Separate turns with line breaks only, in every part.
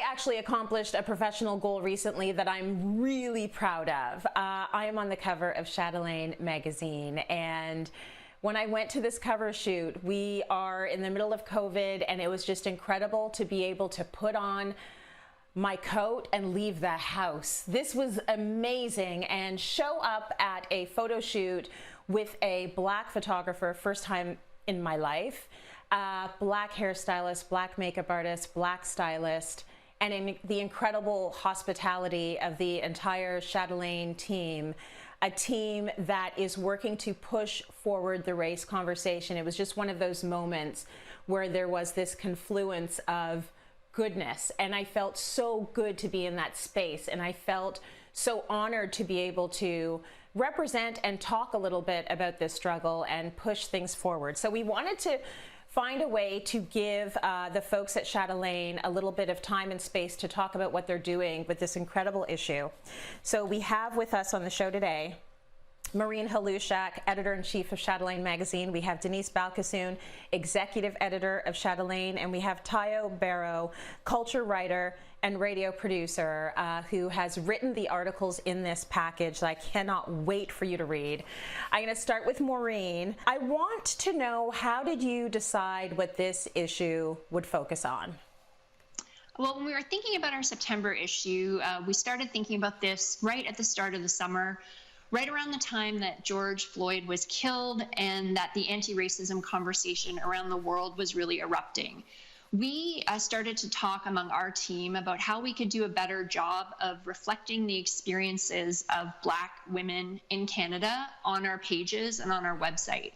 actually accomplished a professional goal recently that I'm really proud of. I am on the cover of Chatelaine Magazine, and when I went to this cover shoot, we are in the middle of COVID, and it was just incredible to be able to put on my coat and leave the house. This was amazing, and show up at a photo shoot with a black photographer, first time in my life, black hairstylist, black makeup artist, black stylist, and in the incredible hospitality of the entire Chatelaine team, a team that is working to push forward the race conversation. It was just one of those moments where there was this confluence of goodness, and I felt so good to be in that space, and I felt so honored to be able to represent and talk a little bit about this struggle and push things forward. So we wanted to find a way to give the folks at Chatelaine a little bit of time and space to talk about what they're doing with this incredible issue. So we have with us on the show today Maureen Halushak, editor-in-chief of Chatelaine Magazine. We have Denise Balkasoon, executive editor of Chatelaine, and we have Tayo Barrow, culture writer and radio producer, who has written the articles in this package that I cannot wait for you to read. I'm going to start with Maureen. I want to know, how did you decide what this issue would focus on?
Well, when we were thinking about our September issue, we started thinking about this right at the start of the summer, right around the time that George Floyd was killed and that the anti-racism conversation around the world was really erupting. We started to talk among our team about how we could do a better job of reflecting the experiences of Black women in Canada on our pages and on our website.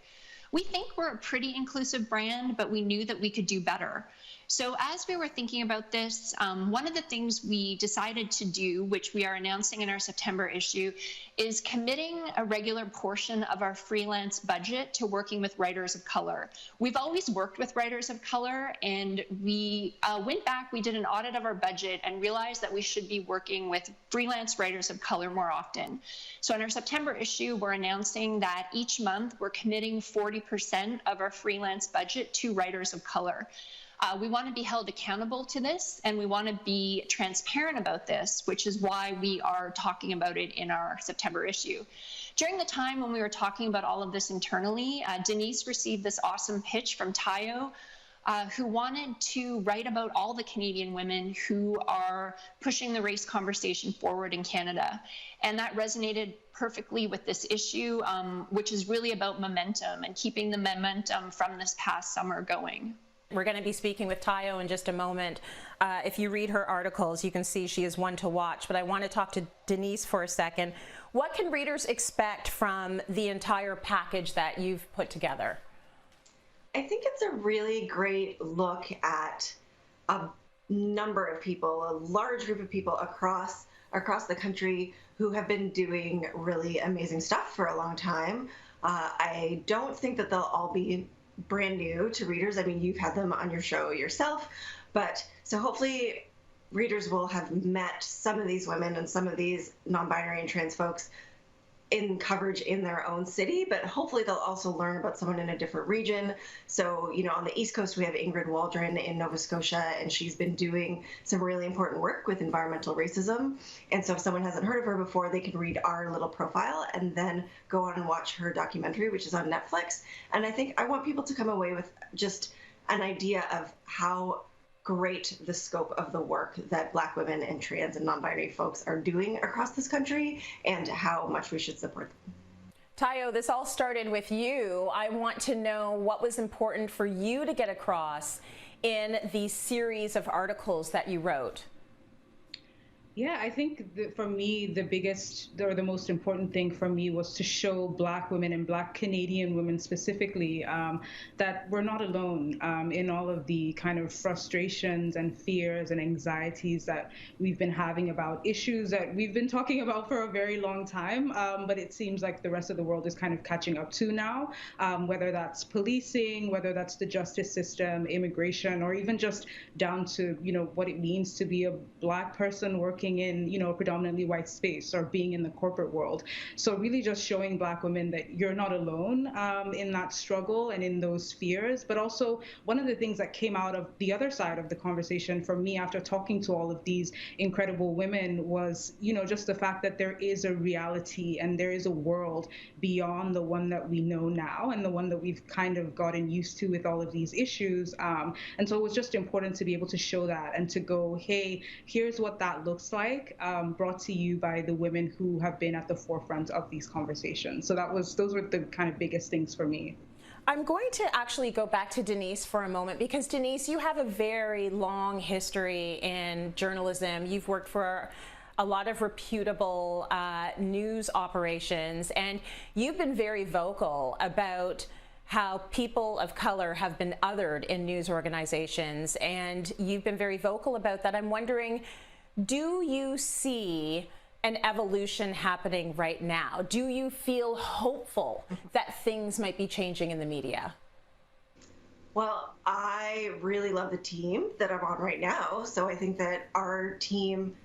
We think we're a pretty inclusive brand, but we knew that we could do better. So as we were thinking about this, one of the things we decided to do, which we are announcing in our September issue, is committing a regular portion of our freelance budget to working with writers of color. We've always worked with writers of color, and we went back, we did an audit of our budget and realized that we should be working with freelance writers of color more often. So in our September issue, we're announcing that each month we're committing 40% of our freelance budget to writers of color. We want to be held accountable to this, and we want to be transparent about this, which is why we are talking about it in our September issue. During the time when we were talking about all of this internally, Denise received this awesome pitch from Tayo, who wanted to write about all the Canadian women who are pushing the race conversation forward in Canada. And that resonated perfectly with this issue, which is really about momentum and keeping the momentum from this past summer going.
We're going to be speaking with Tayo in just a moment. If you read her articles, you can see she is one to watch, but I want to talk to Denise for a second. What can readers expect from the entire package that you've put together?
I think it's a really great look at a number of people, a large group of people across the country who have been doing really amazing stuff for a long time. I don't think that they'll all be brand new to readers. I mean, you've had them on your show yourself, but so hopefully readers will have met some of these women and some of these non-binary and trans folks in coverage in their own city, but hopefully they'll also learn about someone in a different region. So, you know, on the East Coast, we have Ingrid Waldron in Nova Scotia, and she's been doing some really important work with environmental racism. And so if someone hasn't heard of her before, they can read our little profile and then go on and watch her documentary, which is on Netflix. And I think I want people to come away with just an idea of how great the scope of the work that Black women and trans and non-binary folks are doing across this country and how much we should support them.
Tayo, this all started with you. I want to know what was important for you to get across in the series of articles that you wrote.
Yeah, I think that for me, the biggest or the most important thing for me was to show Black women and Black Canadian women specifically that we're not alone in all of the kind of frustrations and fears and anxieties that we've been having about issues that we've been talking about for a very long time, but it seems like the rest of the world is kind of catching up to now, whether that's policing, whether that's the justice system, immigration, or even just down to, you know, what it means to be a Black person working working in, you know, a predominantly white space or being in the corporate world. So really just showing Black women that you're not alone in that struggle and in those fears. But also one of the things that came out of the other side of the conversation for me after talking to all of these incredible women was, you know, just the fact that there is a reality and there is a world beyond the one that we know now and the one that we've kind of gotten used to with all of these issues. And so it was just important to be able to show that and to go, hey, here's what that looks like, brought to you by the women who have been at the forefront of these conversations. So those were the kind of biggest things for me.
I'm going to actually go back to Denise for a moment, because Denise, you have a very long history in journalism. You've worked for a lot of reputable news operations, and you've been very vocal about how people of color have been othered in news organizations, and you've been very vocal about that. I'm wondering, do you see an evolution happening right now? Do you feel hopeful that things might be changing in the media?
Well, I really love the team that I'm on right now. So I think that our team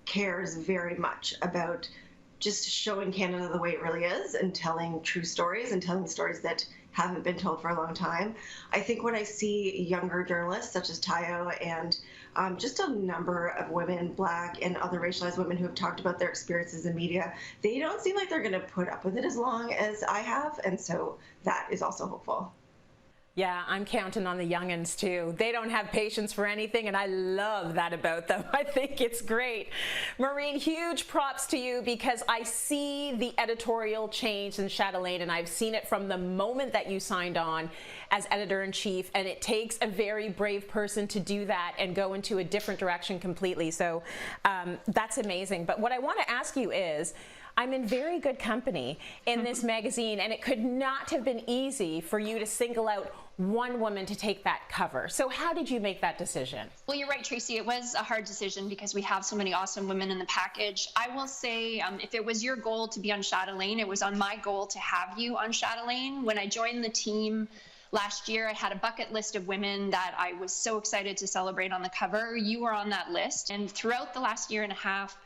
cares very much about just showing Canada the way it really is and telling true stories and telling stories that haven't been told for a long time. I think when I see younger journalists such as Tayo and just a number of women, Black and other racialized women who have talked about their experiences in media, they don't seem like they're going to put up with it as long as I have. And so that is also hopeful.
Yeah, I'm counting on the youngins too. They don't have patience for anything, and I love that about them. I think it's great. Maureen, huge props to you, because I see the editorial change in Chatelaine, and I've seen it from the moment that you signed on as editor-in-chief, and it takes a very brave person to do that and go into a different direction completely. So that's amazing. But what I want to ask you is, I'm in very good company in this magazine, and it could not have been easy for you to single out one woman to take that cover. So how did you make that decision?
Well, you're right, Tracy. It was a hard decision because we have so many awesome women in the package. I will say, if it was your goal to be on Chatelaine, it was on my goal to have you on Chatelaine. When I joined the team last year, I had a bucket list of women that I was so excited to celebrate on the cover. You were on that list. And throughout the last year and a half,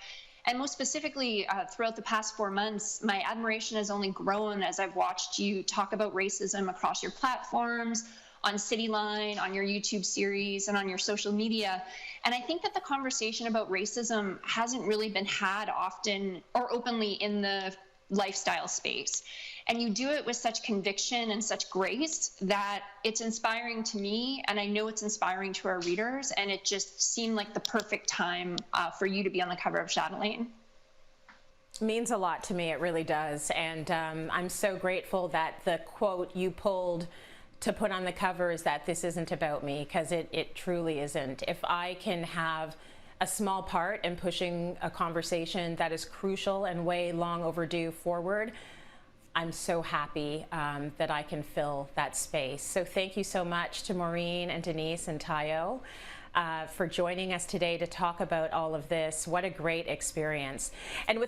and most specifically, throughout the past 4 months, my admiration has only grown as I've watched you talk about racism across your platforms, on Cityline, on your YouTube series, and on your social media. And I think that the conversation about racism hasn't really been had often or openly in the lifestyle space. And you do it with such conviction and such grace that it's inspiring to me, and I know it's inspiring to our readers, and it just seemed like the perfect time for you to be on the cover of Chatelaine.
Means a lot to me, it really does. And I'm so grateful that the quote you pulled to put on the cover is that this isn't about me, because it truly isn't. If I can have a small part in pushing a conversation that is crucial and way long overdue forward, I'm so happy that I can fill that space. So thank you so much to Maureen and Denise and Tayo for joining us today to talk about all of this. What a great experience. And with